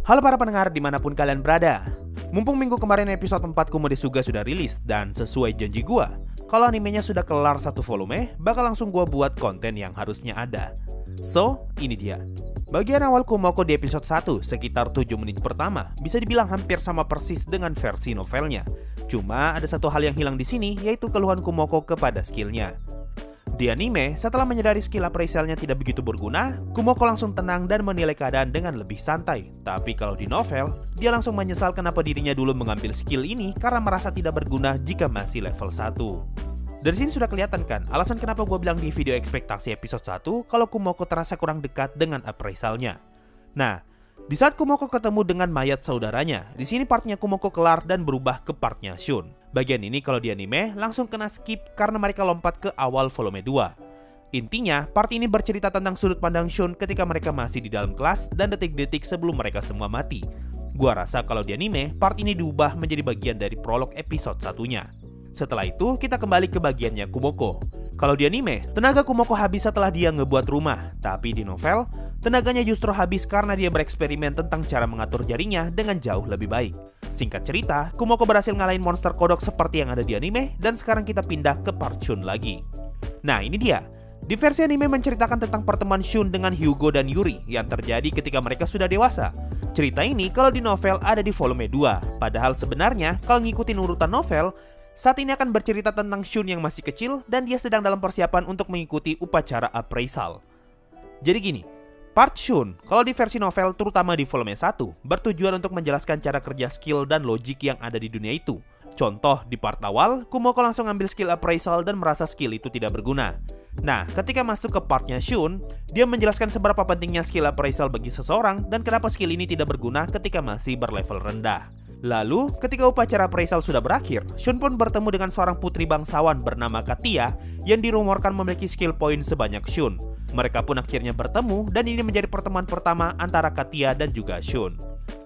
Halo para pendengar dimanapun kalian berada. Mumpung minggu kemarin episode 4 Kumodesuga sudah rilis, dan sesuai janji gua, kalau animenya sudah kelar satu volume, bakal langsung gua buat konten yang harusnya ada. So, ini dia. Bagian awal Kumoko di episode 1 sekitar 7 menit pertama bisa dibilang hampir sama persis dengan versi novelnya. Cuma ada satu hal yang hilang di sini, yaitu keluhan Kumoko kepada skillnya. Di anime, setelah menyadari skill appraisalnya tidak begitu berguna, Kumoko langsung tenang dan menilai keadaan dengan lebih santai. Tapi kalau di novel, dia langsung menyesal kenapa dirinya dulu mengambil skill ini karena merasa tidak berguna jika masih level 1. Dari sini sudah kelihatan kan alasan kenapa gue bilang di video ekspektasi episode 1 kalau Kumoko terasa kurang dekat dengan appraisalnya. Nah, di saat Kumoko ketemu dengan mayat saudaranya, di sini partnya Kumoko kelar dan berubah ke partnya Shun. Bagian ini kalau di anime langsung kena skip karena mereka lompat ke awal volume 2. Intinya, part ini bercerita tentang sudut pandang Shun ketika mereka masih di dalam kelas dan detik-detik sebelum mereka semua mati. Gua rasa kalau di anime, part ini diubah menjadi bagian dari prolog episode satunya. Setelah itu, kita kembali ke bagiannya Kumoko. Kalau di anime, tenaga Kumoko habis setelah dia ngebuat rumah. Tapi di novel, tenaganya justru habis karena dia bereksperimen tentang cara mengatur jarinya dengan jauh lebih baik. Singkat cerita, Kumoko berhasil ngalahin monster kodok seperti yang ada di anime, dan sekarang kita pindah ke part Shun lagi. Nah, ini dia. Di versi anime menceritakan tentang pertemuan Shun dengan Hyugo dan Yuri yang terjadi ketika mereka sudah dewasa. Cerita ini kalau di novel ada di volume 2. Padahal sebenarnya, kalau ngikutin urutan novel, saat ini akan bercerita tentang Shun yang masih kecil dan dia sedang dalam persiapan untuk mengikuti upacara appraisal. Jadi gini, part Shun, kalau di versi novel terutama di volume 1, bertujuan untuk menjelaskan cara kerja skill dan logik yang ada di dunia itu. Contoh, di part awal, Kumoko langsung ambil skill appraisal dan merasa skill itu tidak berguna. Nah, ketika masuk ke partnya Shun, dia menjelaskan seberapa pentingnya skill appraisal bagi seseorang dan kenapa skill ini tidak berguna ketika masih berlevel rendah. Lalu, ketika upacara appraisal sudah berakhir, Shun pun bertemu dengan seorang putri bangsawan bernama Katia yang dirumorkan memiliki skill point sebanyak Shun. Mereka pun akhirnya bertemu dan ini menjadi pertemuan pertama antara Katia dan juga Shun.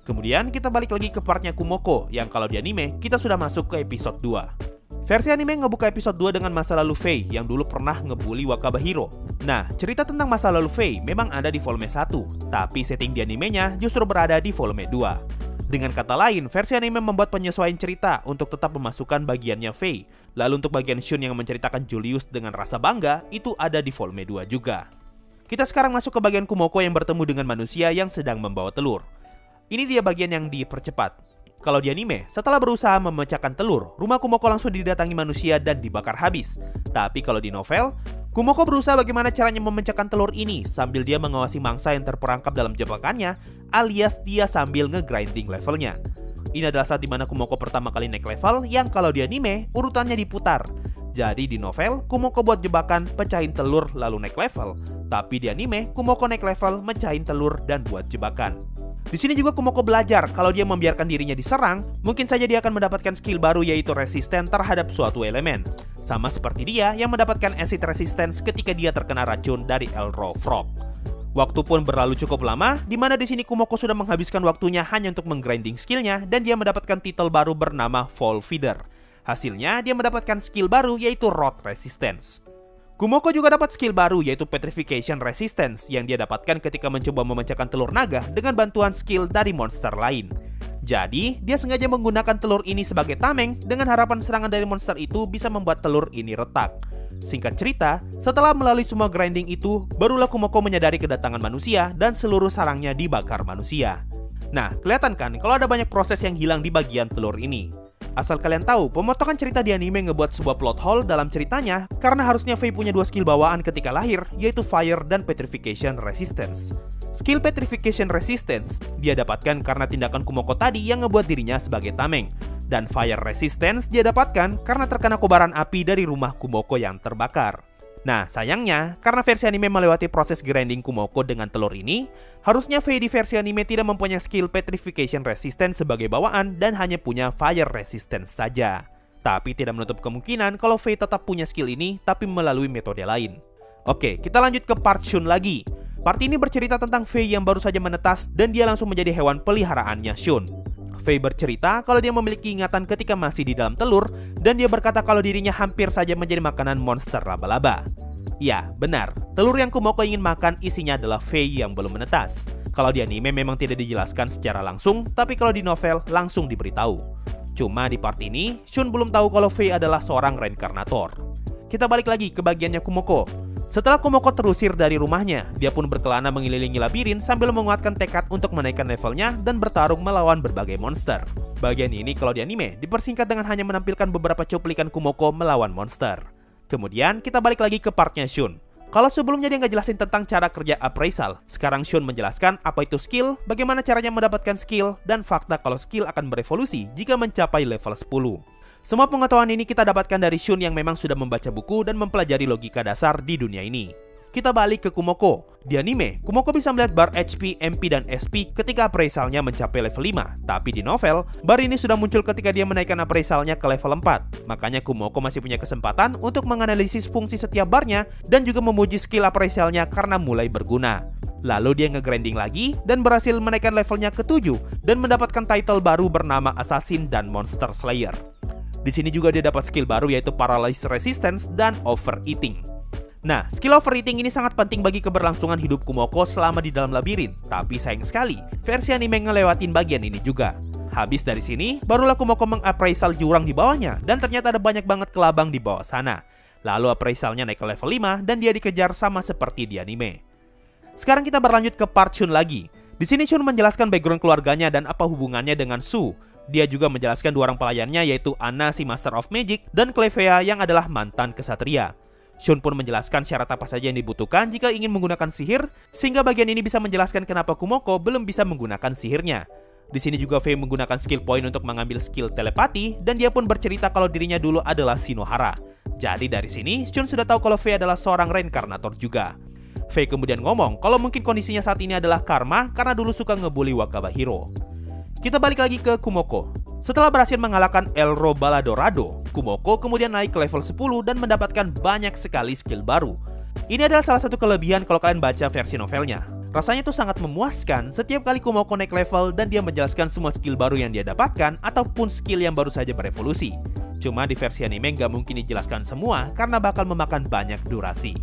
Kemudian kita balik lagi ke partnya Kumoko yang kalau di anime kita sudah masuk ke episode 2. Versi anime ngebuka episode 2 dengan masa lalu Faye yang dulu pernah ngebully Wakabahiro. Nah, cerita tentang masa lalu Faye memang ada di volume 1, tapi setting di animenya justru berada di volume 2. Dengan kata lain, versi anime membuat penyesuaian cerita untuk tetap memasukkan bagiannya Faye. Lalu untuk bagian Shun yang menceritakan Julius dengan rasa bangga, itu ada di volume 2 juga. Kita sekarang masuk ke bagian Kumoko yang bertemu dengan manusia yang sedang membawa telur. Ini dia bagian yang dipercepat. Kalau di anime, setelah berusaha memecahkan telur, rumah Kumoko langsung didatangi manusia dan dibakar habis. Tapi kalau di novel, Kumoko berusaha bagaimana caranya memecahkan telur ini sambil dia mengawasi mangsa yang terperangkap dalam jebakannya, alias dia sambil nge-grinding levelnya. Ini adalah saat dimana Kumoko pertama kali naik level yang kalau di anime urutannya diputar. Jadi di novel, Kumoko buat jebakan, pecahin telur lalu naik level. Tapi di anime, Kumoko naik level, mecahin telur dan buat jebakan. Di sini juga Kumoko belajar kalau dia membiarkan dirinya diserang, mungkin saja dia akan mendapatkan skill baru yaitu resisten terhadap suatu elemen. Sama seperti dia yang mendapatkan acid resistance ketika dia terkena racun dari Elro Frog. Waktu pun berlalu cukup lama, di mana di sini Kumoko sudah menghabiskan waktunya hanya untuk menggrinding skillnya dan dia mendapatkan titel baru bernama Fall Feeder. Hasilnya dia mendapatkan skill baru yaitu Rot Resistance. Kumoko juga dapat skill baru yaitu Petrification Resistance yang dia dapatkan ketika mencoba memecahkan telur naga dengan bantuan skill dari monster lain. Jadi, dia sengaja menggunakan telur ini sebagai tameng dengan harapan serangan dari monster itu bisa membuat telur ini retak. Singkat cerita, setelah melalui semua grinding itu, barulah Kumoko menyadari kedatangan manusia dan seluruh sarangnya dibakar manusia. Nah, kelihatan kan kalau ada banyak proses yang hilang di bagian telur ini. Asal kalian tahu, pemotongan cerita di anime ngebuat sebuah plot hole dalam ceritanya karena harusnya Faye punya dua skill bawaan ketika lahir, yaitu Fire dan Petrification Resistance. Skill Petrification Resistance dia dapatkan karena tindakan Kumoko tadi yang ngebuat dirinya sebagai tameng. Dan Fire Resistance dia dapatkan karena terkena kobaran api dari rumah Kumoko yang terbakar. Nah, sayangnya, karena versi anime melewati proses grinding Kumoko dengan telur ini, harusnya Faye di versi anime tidak mempunyai skill Petrification Resistance sebagai bawaan dan hanya punya Fire Resistance saja. Tapi tidak menutup kemungkinan kalau Faye tetap punya skill ini, tapi melalui metode lain. Oke, kita lanjut ke part Shun lagi. Part ini bercerita tentang Faye yang baru saja menetas dan dia langsung menjadi hewan peliharaannya Shun. Faye bercerita kalau dia memiliki ingatan ketika masih di dalam telur dan dia berkata kalau dirinya hampir saja menjadi makanan monster laba-laba. Ya, benar. Telur yang Kumoko ingin makan isinya adalah Faye yang belum menetas. Kalau di anime memang tidak dijelaskan secara langsung, tapi kalau di novel langsung diberitahu. Cuma di part ini, Shun belum tahu kalau Faye adalah seorang reinkarnator. Kita balik lagi ke bagiannya Kumoko. Setelah Kumoko terusir dari rumahnya, dia pun berkelana mengelilingi labirin sambil menguatkan tekad untuk menaikkan levelnya dan bertarung melawan berbagai monster. Bagian ini kalau di anime dipersingkat dengan hanya menampilkan beberapa cuplikan Kumoko melawan monster. Kemudian kita balik lagi ke partnya Shun. Kalau sebelumnya dia nggak jelasin tentang cara kerja appraisal, sekarang Shun menjelaskan apa itu skill, bagaimana caranya mendapatkan skill, dan fakta kalau skill akan berevolusi jika mencapai level 10. Semua pengetahuan ini kita dapatkan dari Shun yang memang sudah membaca buku dan mempelajari logika dasar di dunia ini. Kita balik ke Kumoko. Di anime, Kumoko bisa melihat bar HP, MP, dan SP ketika appraisalnya mencapai level 5. Tapi di novel, bar ini sudah muncul ketika dia menaikkan appraisalnya ke level 4. Makanya Kumoko masih punya kesempatan untuk menganalisis fungsi setiap barnya dan juga memuji skill appraisalnya karena mulai berguna. Lalu dia nge-grinding lagi dan berhasil menaikkan levelnya ke 7 dan mendapatkan title baru bernama Assassin dan Monster Slayer. Di sini juga dia dapat skill baru yaitu Paralysis Resistance dan Overeating. Nah, skill overeating ini sangat penting bagi keberlangsungan hidup Kumoko selama di dalam labirin. Tapi sayang sekali, versi anime ngelewatin bagian ini juga. Habis dari sini, barulah Kumoko mengappraisal jurang di bawahnya, dan ternyata ada banyak banget kelabang di bawah sana. Lalu appraisalnya naik ke level 5, dan dia dikejar sama seperti di anime. Sekarang kita berlanjut ke part Shun lagi. Di sini Shun menjelaskan background keluarganya dan apa hubungannya dengan Su. Dia juga menjelaskan dua orang pelayannya yaitu Anna si Master of Magic dan Clevea yang adalah mantan kesatria. Shun pun menjelaskan syarat apa saja yang dibutuhkan jika ingin menggunakan sihir, sehingga bagian ini bisa menjelaskan kenapa Kumoko belum bisa menggunakan sihirnya. Di sini juga Faye menggunakan skill point untuk mengambil skill telepati, dan dia pun bercerita kalau dirinya dulu adalah Shinohara. Jadi dari sini, Shun sudah tahu kalau Faye adalah seorang reinkarnator juga. Faye kemudian ngomong kalau mungkin kondisinya saat ini adalah karma karena dulu suka ngebully Wakaba Hero. Kita balik lagi ke Kumoko. Setelah berhasil mengalahkan Elro Baladorado, Kumoko kemudian naik ke level 10 dan mendapatkan banyak sekali skill baru. Ini adalah salah satu kelebihan kalau kalian baca versi novelnya. Rasanya tuh sangat memuaskan setiap kali Kumoko naik level dan dia menjelaskan semua skill baru yang dia dapatkan ataupun skill yang baru saja berevolusi. Cuma di versi anime nggak mungkin dijelaskan semua karena bakal memakan banyak durasi.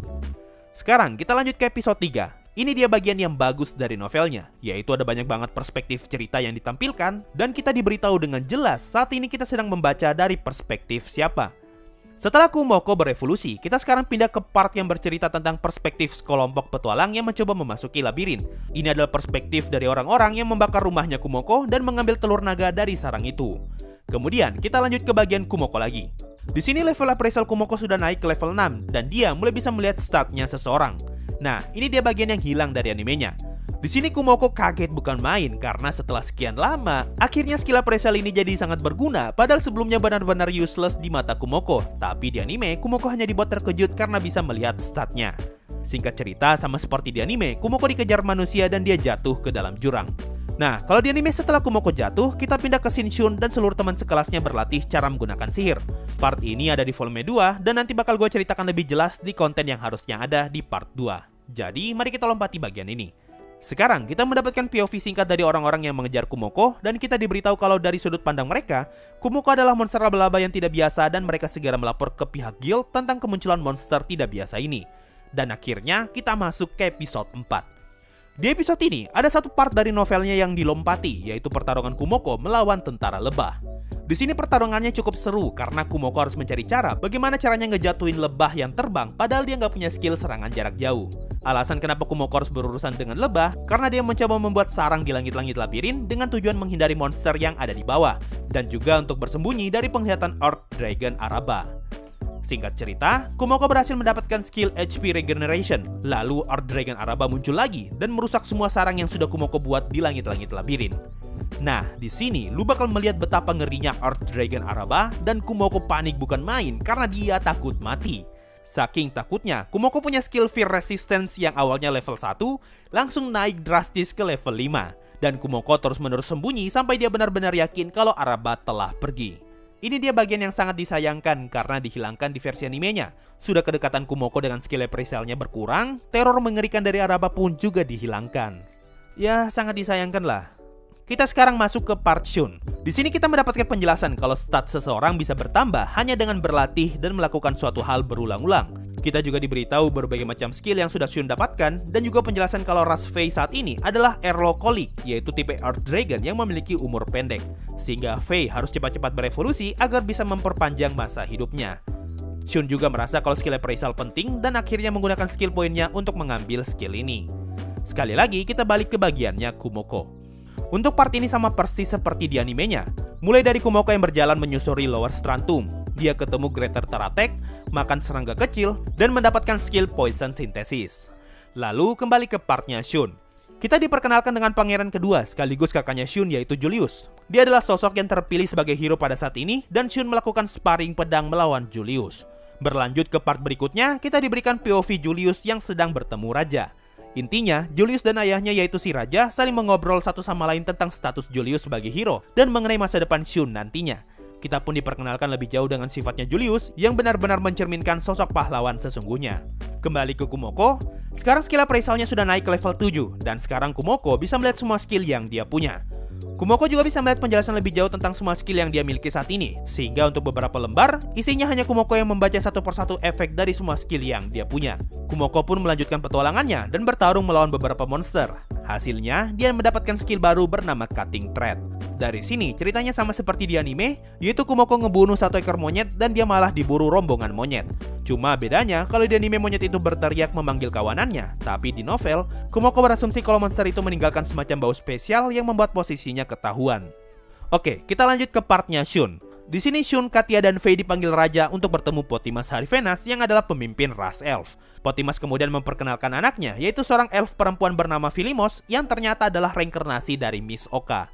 Sekarang kita lanjut ke episode 3. Ini dia bagian yang bagus dari novelnya, yaitu ada banyak banget perspektif cerita yang ditampilkan, dan kita diberitahu dengan jelas saat ini kita sedang membaca dari perspektif siapa. Setelah Kumoko berevolusi, kita sekarang pindah ke part yang bercerita tentang perspektif sekelompok petualang yang mencoba memasuki labirin. Ini adalah perspektif dari orang-orang yang membakar rumahnya Kumoko dan mengambil telur naga dari sarang itu. Kemudian kita lanjut ke bagian Kumoko lagi. Di sini level appraisal Kumoko sudah naik ke level 6 dan dia mulai bisa melihat statnya seseorang. Nah, ini dia bagian yang hilang dari animenya. Di sini Kumoko kaget bukan main karena setelah sekian lama, akhirnya skill appraisal ini jadi sangat berguna padahal sebelumnya benar-benar useless di mata Kumoko. Tapi di anime, Kumoko hanya dibuat terkejut karena bisa melihat statnya. Singkat cerita, sama seperti di anime, Kumoko dikejar manusia dan dia jatuh ke dalam jurang. Nah, kalau di anime setelah Kumoko jatuh, kita pindah ke scene Shun dan seluruh teman sekelasnya berlatih cara menggunakan sihir. Part ini ada di volume 2 dan nanti bakal gue ceritakan lebih jelas di konten yang harusnya ada di part 2. Jadi, mari kita lompati bagian ini. Sekarang, kita mendapatkan POV singkat dari orang-orang yang mengejar Kumoko dan kita diberitahu kalau dari sudut pandang mereka, Kumoko adalah monster laba-laba yang tidak biasa dan mereka segera melapor ke pihak guild tentang kemunculan monster tidak biasa ini. Dan akhirnya, kita masuk ke episode 4. Di episode ini, ada satu part dari novelnya yang dilompati, yaitu pertarungan Kumoko melawan tentara lebah. Di sini pertarungannya cukup seru karena Kumoko harus mencari cara bagaimana caranya ngejatuhin lebah yang terbang padahal dia nggak punya skill serangan jarak jauh. Alasan kenapa Kumoko harus berurusan dengan lebah karena dia mencoba membuat sarang di langit-langit labirin dengan tujuan menghindari monster yang ada di bawah dan juga untuk bersembunyi dari penglihatan Earth Dragon Araba. Singkat cerita, Kumoko berhasil mendapatkan skill HP Regeneration. Lalu Earth Dragon Araba muncul lagi dan merusak semua sarang yang sudah Kumoko buat di langit-langit labirin. Nah, di sini lu bakal melihat betapa ngerinya Earth Dragon Araba dan Kumoko panik bukan main karena dia takut mati. Saking takutnya, Kumoko punya skill Fear Resistance yang awalnya level 1 langsung naik drastis ke level 5. Dan Kumoko terus-menerus sembunyi sampai dia benar-benar yakin kalau Araba telah pergi. Ini dia bagian yang sangat disayangkan karena dihilangkan di versi animenya. Sudah kedekatan Kumoko dengan skill appraisalnya berkurang, teror mengerikan dari Araba pun juga dihilangkan. Ya, sangat disayangkan lah. Kita sekarang masuk ke part Shun. Di sini kita mendapatkan penjelasan kalau stat seseorang bisa bertambah hanya dengan berlatih dan melakukan suatu hal berulang-ulang. Kita juga diberitahu berbagai macam skill yang sudah Shun dapatkan, dan juga penjelasan kalau ras Fei saat ini adalah Erlocolic, yaitu tipe Earth Dragon yang memiliki umur pendek, sehingga Fei harus cepat-cepat berevolusi agar bisa memperpanjang masa hidupnya. Shun juga merasa kalau skill appraisal penting dan akhirnya menggunakan skill poinnya untuk mengambil skill ini. Sekali lagi kita balik ke bagiannya Kumoko. Untuk part ini sama persis seperti di animenya, mulai dari Kumoko yang berjalan menyusuri Lower Strattum. Dia ketemu Greater Taratek, makan serangga kecil, dan mendapatkan skill Poison Synthesis. Lalu kembali ke partnya Shun. Kita diperkenalkan dengan pangeran kedua sekaligus kakaknya Shun, yaitu Julius. Dia adalah sosok yang terpilih sebagai hero pada saat ini, dan Shun melakukan sparring pedang melawan Julius. Berlanjut ke part berikutnya, kita diberikan POV Julius yang sedang bertemu raja. Intinya, Julius dan ayahnya yaitu si raja saling mengobrol satu sama lain tentang status Julius sebagai hero dan mengenai masa depan Shun nantinya. Kita pun diperkenalkan lebih jauh dengan sifatnya Julius yang benar-benar mencerminkan sosok pahlawan sesungguhnya. Kembali ke Kumoko, sekarang skill appraisalnya sudah naik ke level 7 dan sekarang Kumoko bisa melihat semua skill yang dia punya. Kumoko juga bisa melihat penjelasan lebih jauh tentang semua skill yang dia miliki saat ini, sehingga untuk beberapa lembar, isinya hanya Kumoko yang membaca satu persatu efek dari semua skill yang dia punya. Kumoko pun melanjutkan petualangannya dan bertarung melawan beberapa monster. Hasilnya, dia mendapatkan skill baru bernama Cutting Thread. Dari sini, ceritanya sama seperti di anime, yaitu Kumoko ngebunuh satu ekor monyet dan dia malah diburu rombongan monyet. Cuma bedanya, kalau di anime monyet itu berteriak memanggil kawanannya, tapi di novel, Kumoko berasumsi kalau monster itu meninggalkan semacam bau spesial yang membuat posisinya ketahuan. Oke, kita lanjut ke partnya Shun. Di sini Shun, Katia, dan Fei dipanggil raja untuk bertemu Potimas Harivenas yang adalah pemimpin ras elf. Potimas kemudian memperkenalkan anaknya, yaitu seorang elf perempuan bernama Filimos yang ternyata adalah reinkarnasi dari Miss Oka.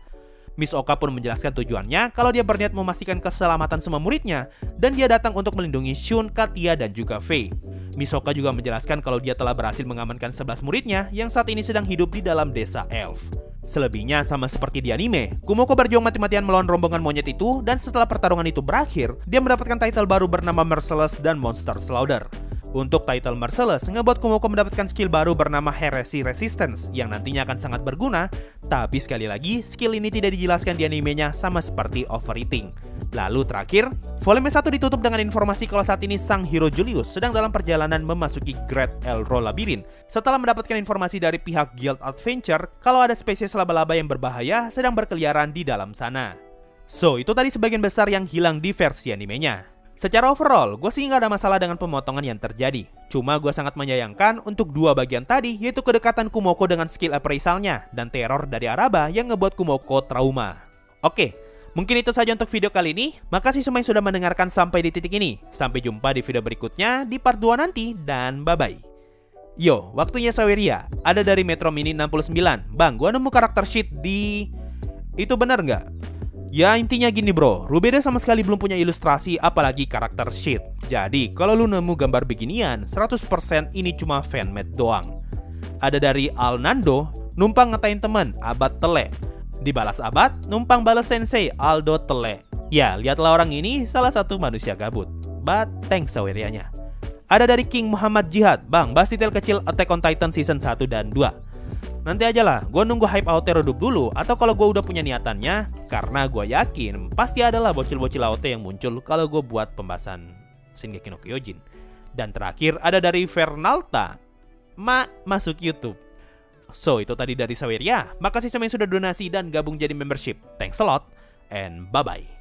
Miss Oka pun menjelaskan tujuannya kalau dia berniat memastikan keselamatan semua muridnya dan dia datang untuk melindungi Shun, Katia, dan juga Fei. Miss Oka juga menjelaskan kalau dia telah berhasil mengamankan 11 muridnya yang saat ini sedang hidup di dalam desa elf. Selebihnya sama seperti di anime, Kumoko berjuang mati-matian melawan rombongan monyet itu dan setelah pertarungan itu berakhir, dia mendapatkan title baru bernama Merciless dan Monster Slaughter. Untuk title Merciless ngebuat Kumoko mendapatkan skill baru bernama Heresy Resistance yang nantinya akan sangat berguna, tapi sekali lagi skill ini tidak dijelaskan di animenya sama seperti Overeating. Lalu terakhir, volume 1 ditutup dengan informasi kalau saat ini sang hero Julius sedang dalam perjalanan memasuki Great Elro Labyrinth setelah mendapatkan informasi dari pihak Guild Adventure kalau ada spesies laba-laba yang berbahaya sedang berkeliaran di dalam sana. So, itu tadi sebagian besar yang hilang di versi animenya. Secara overall, gue sih nggak ada masalah dengan pemotongan yang terjadi. Cuma gue sangat menyayangkan untuk dua bagian tadi, yaitu kedekatan Kumoko dengan skill appraisalnya dan teror dari Araba yang ngebuat Kumoko trauma. Oke, mungkin itu saja untuk video kali ini. Makasih semua yang sudah mendengarkan sampai di titik ini. Sampai jumpa di video berikutnya di part 2 nanti, dan bye-bye. Yo, waktunya Saweria. Ada dari Metro Mini 69. Bang, gue nemu karakter sheet di... Itu benar nggak? Ya intinya gini bro, Rubeda sama sekali belum punya ilustrasi apalagi karakter sheet. Jadi kalau lu nemu gambar beginian, 100% ini cuma fanmade doang. Ada dari Alnando, numpang ngatain temen, Abad Tele. Dibalas Abad, numpang balas sensei, Aldo Tele. Ya lihatlah orang ini salah satu manusia gabut. But thanks Sawerianya. Ada dari King Muhammad Jihad, bang bahas detail kecil Attack on Titan season 1 dan 2. Nanti aja lah, gue nunggu hype AOT redup dulu atau kalau gue udah punya niatannya, karena gue yakin pasti adalah bocil-bocil AOT yang muncul kalau gue buat pembahasan Shingeki no Kyojin. Dan terakhir ada dari Fernalta, masuk YouTube. So itu tadi dari Saweria, makasih sama yang sudah donasi dan gabung jadi membership. Thanks a lot and bye bye.